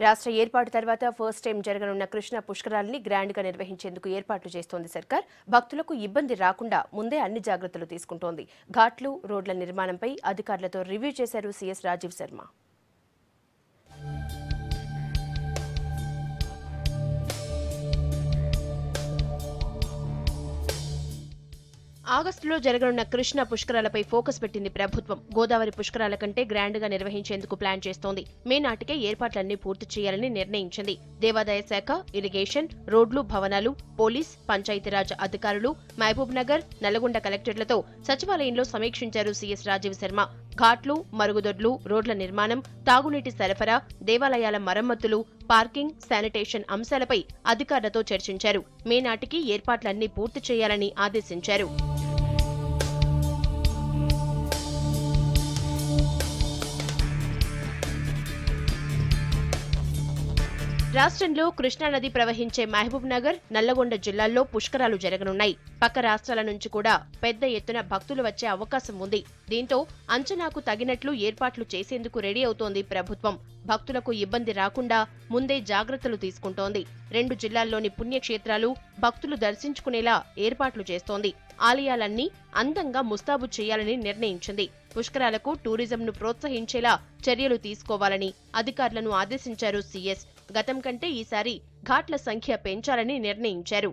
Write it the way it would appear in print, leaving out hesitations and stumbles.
రాష్ట్ర ఏర్పాటు తర్వాత ఫస్ట్ టైం జరగనున్న కృష్ణా పుష్కరాల్ని గ్రాండ్ గా నిర్వహించేందుకు ఏర్పాట్లు చేస్తోంది సర్కార్. భక్తులకు ఇబ్బంది రాకుండా ముందే అన్ని జాగ్రత్తలు తీసుకుంటోంది. ఘాట్లు, రోడ్ల నిర్మాణంపై అధికారులతో రివ్యూ చేశారు సీఎస్ రాజీవ్ శర్మ. ఆగస్టులో జరగనున్న కృష్ణా పుష్కరాలపై ఫోకస్ పెట్టింది ప్రభుత్వం. గోదావరి పుష్కరాల కంటే గ్రాండ్ గా నిర్వహించేందుకు ప్లాన్ చేస్తోంది. మే నాటికే ఏర్పాట్లన్నీ పూర్తి చేయాలని నిర్ణయించింది. దేవాదాయ శాఖ, ఇరిగేషన్, రోడ్లు, భవనాలు, పోలీస్, పంచాయతీరాజ్ అధికారులు, మహబూబ్ నగర్, నల్లగొండ కలెక్టర్లతో సచివాలయంలో సమీక్షించారు సీఎస్ రాజీవ్ శర్మ. ఘాట్లు, మరుగుదొడ్లు, రోడ్ల నిర్మాణం, తాగునీటి సరఫరా, దేవాలయాల మరమ్మతులు, పార్కింగ్, శానిటేషన్ అంశాలపై అధికారులతో చర్చించారు. మే నాటికి ఏర్పాట్లన్నీ పూర్తి చేయాలని ఆదేశించారు. రాష్ట్రంలో కృష్ణానది ప్రవహించే మహబూబ్ నగర్, నల్లగొండ జిల్లాల్లో పుష్కరాలు జరగనున్నాయి. పక్క రాష్ట్రాల నుంచి కూడా పెద్ద ఎత్తున భక్తులు వచ్చే అవకాశం ఉంది. దీంతో అంచనాకు తగినట్లు ఏర్పాట్లు చేసేందుకు రెడీ అవుతోంది ప్రభుత్వం. భక్తులకు ఇబ్బంది రాకుండా ముందే జాగ్రత్తలు తీసుకుంటోంది. 2 జిల్లాల్లోని పుణ్యక్షేత్రాలు భక్తులు దర్శించుకునేలా ఏర్పాట్లు చేస్తోంది. ఆలయాలన్నీ అందంగా ముస్తాబు చేయాలని నిర్ణయించింది. పుష్కరాలకు టూరిజంను ప్రోత్సహించేలా చర్యలు తీసుకోవాలని అధికారులను ఆదేశించారు సీఎస్. గతం కంటే ఈసారి ఘాట్ల సంఖ్య పెంచాలని నిర్ణయించారు.